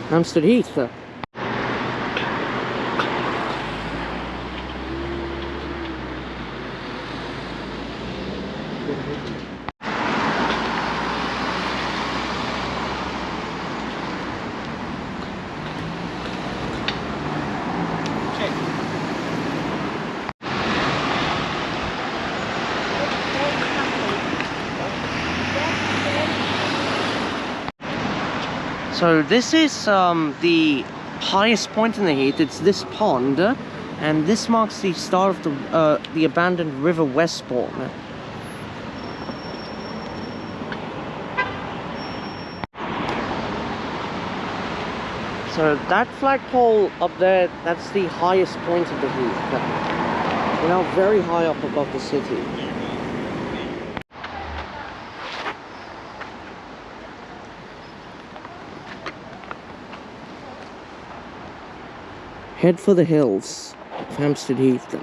Hampstead Heath. So this is the highest point in the Heath. It's this pond, and this marks the start of the abandoned River Westbourne. So that flagpole up there, that's the highest point of the Heath. We're now very high up above the city. Head for the hills of Hampstead Heath.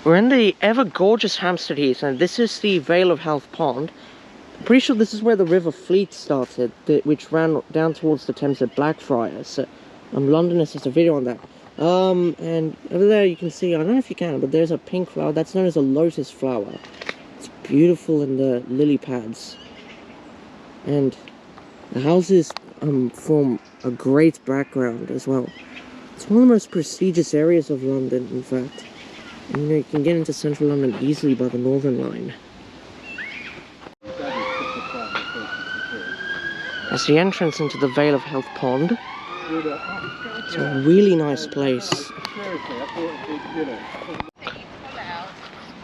We're in the ever gorgeous Hampstead Heath, and this is the Vale of Health Pond. I'm pretty sure this is where the River Fleet started, which ran down towards the Thames at Blackfriars. Londoners has a video on that. And over there you can see, I don't know if you can, but there's a pink flower that's known as a lotus flower. It's beautiful in the lily pads. And the houses form a great background as well. It's one of the most prestigious areas of London, in fact. And, you can get into central London easily by the Northern Line. That's the entrance into the Vale of Health Pond. It's a really nice place.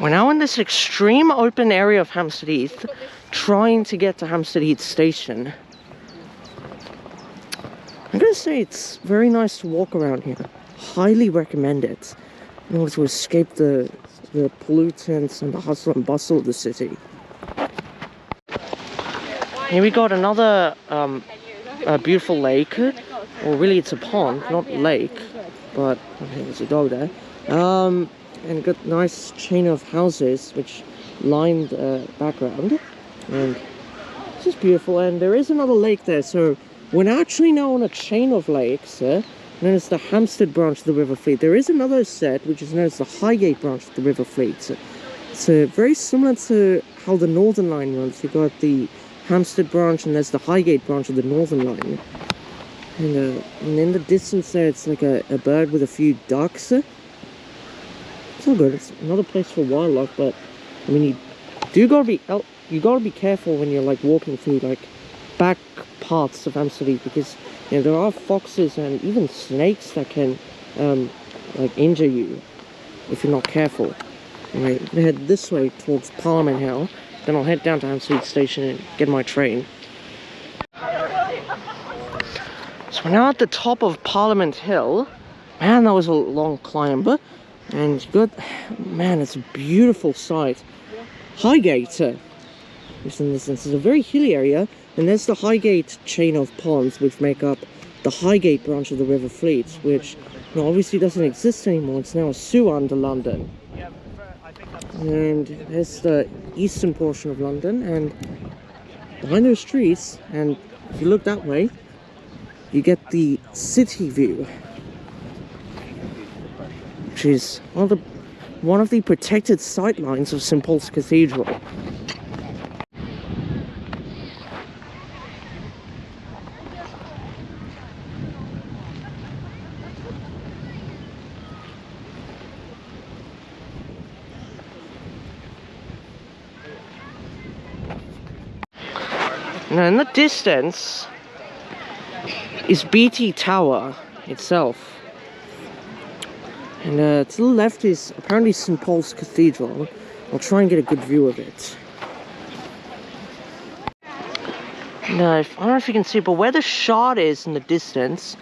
We're now in this extreme open area of Hampstead Heath, trying to get to Hampstead Heath Station. I'm gonna say it's very nice to walk around here. Highly recommend it in order to escape the pollutants and the hustle and bustle of the city. Here we got another beautiful lake, or really it's a pond, not lake, but okay, there's a dog there. And got a nice chain of houses which line the background, and it's just beautiful. And there is another lake there, so we're actually now on a chain of lakes, known as the Hampstead branch of the River Fleet. There is another set which is known as the Highgate branch of the River Fleet. It's very similar to how the Northern Line runs. You've got the Hampstead branch and there's the Highgate branch of the Northern Line. And in the distance there, it's like a bird with a few ducks. It's all good. It's another place for wildlife, but I mean, you gotta be careful when you're like walking through like back paths of Hampstead, because there are foxes and even snakes that can like injure you if you're not careful. Anyway, I'm gonna head this way towards Parliament Hill, then I'll head down to Hampstead Station and get my train. So we're now at the top of Parliament Hill. Man, that was a long climb, and man, it's a beautiful sight. Highgate, which in this instance is a very hilly area, and there's the Highgate chain of ponds which make up the Highgate branch of the River Fleet, which obviously doesn't exist anymore. It's now a sewer under London. And there's the eastern portion of London, and behind those trees, and if you look that way, you get the city view, which is one of the protected sightlines of St Paul's Cathedral. Now in the distance is BT Tower itself, and to the left is apparently St Paul's Cathedral. I'll try and get a good view of it. Now, I don't know if you can see, but where the Shard is in the distance,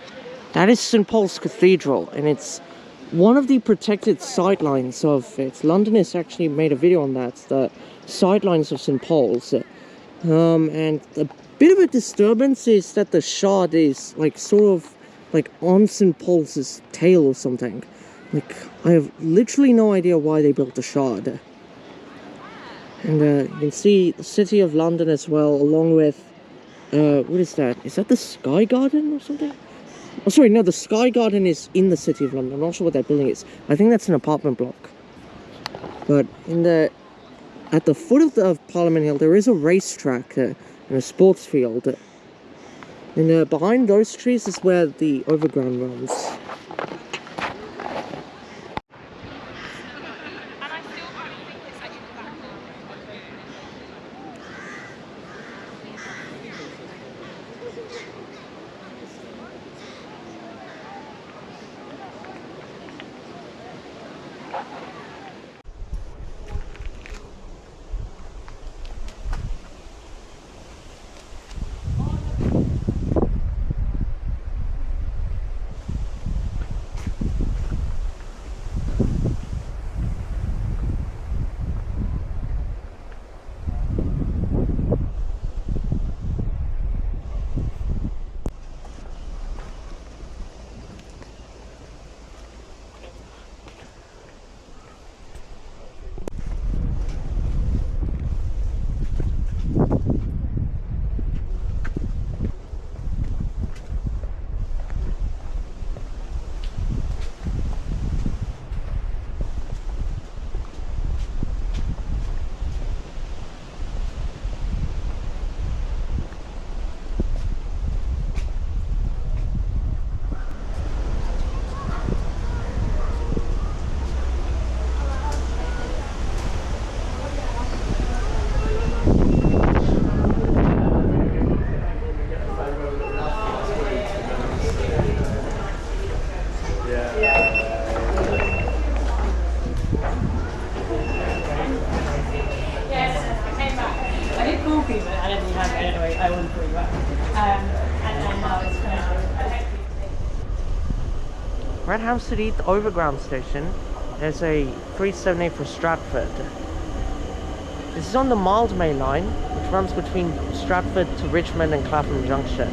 that is St Paul's Cathedral, and it's one of the protected sightlines of it. London has actually made a video on that, the sightlines of St Paul's. And a bit of a disturbance is that the Shard is like sort of like on St Paul's tail or something. Like, I have literally no idea why they built the Shard. And you can see the City of London as well, along with what is that? Is that the Sky Garden or something? Oh, sorry, no, the Sky Garden is in the City of London. I'm not sure what that building is. I think that's an apartment block. But at the foot of Parliament Hill, there is a racetrack and a sports field. And behind those trees is where the overground runs. We're at Hampstead Heath Overground Station. There's a 378 for Stratford. This is on the mild main line, which runs between Stratford to Richmond and Clapham Junction.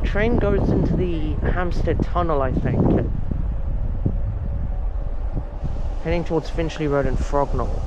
Train goes into the Hampstead Tunnel, I think, heading towards Finchley Road and Frognall.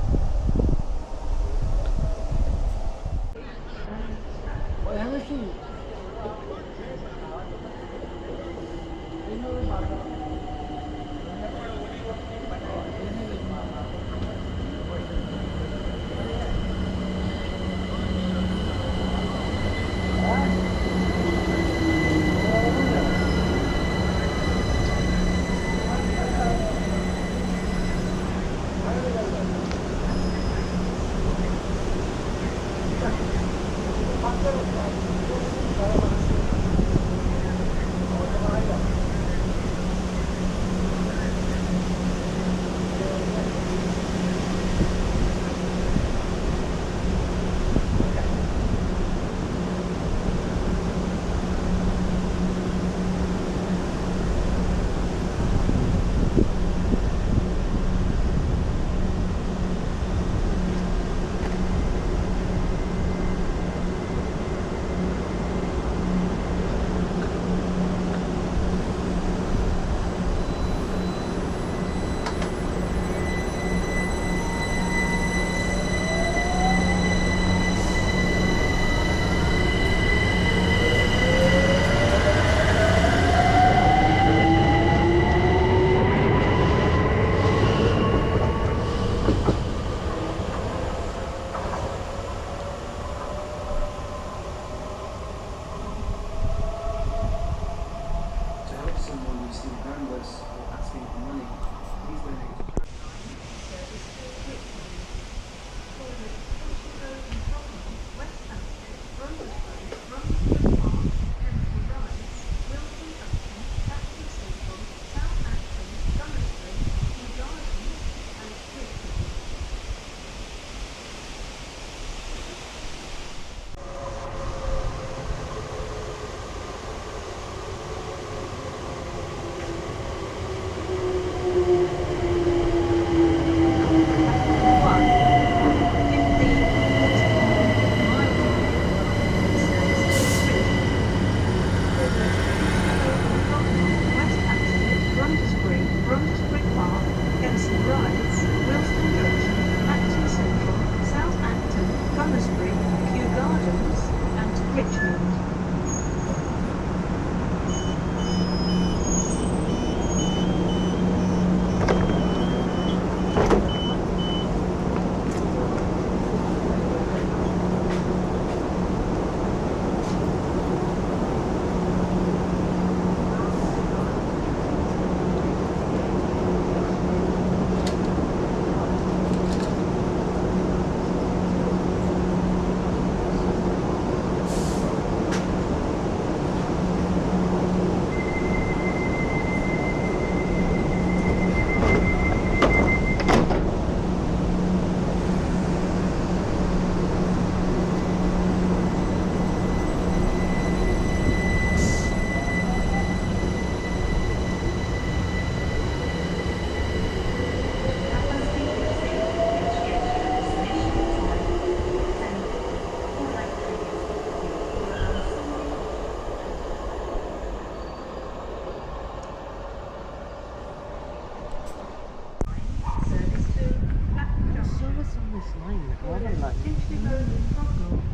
service or asking for money. Please donate.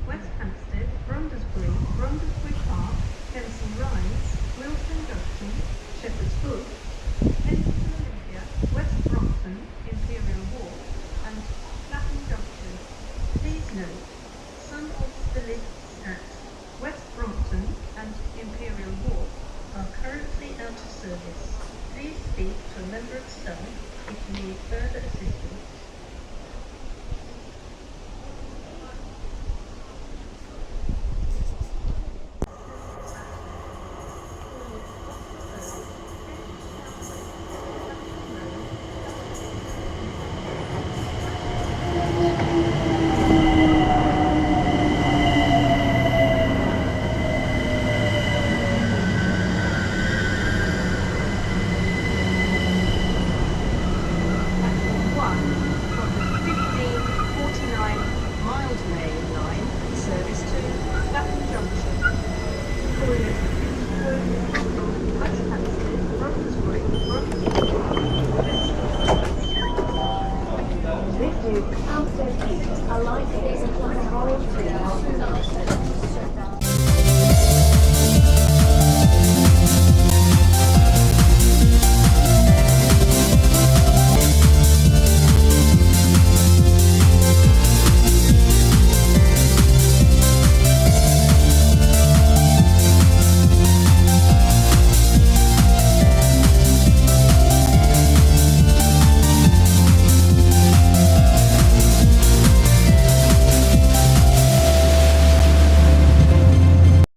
West Hampstead, Brondesbury, Brondesbury Park, Kensal Rise, Wilson Junction, Shepherd's Bush, Kensington Olympia, West Brompton, Imperial Walk, and Clapham Junction. Please note, some of the lifts at West Brompton and Imperial Walk are currently out of service. Please speak to a member of staff if you need further assistance.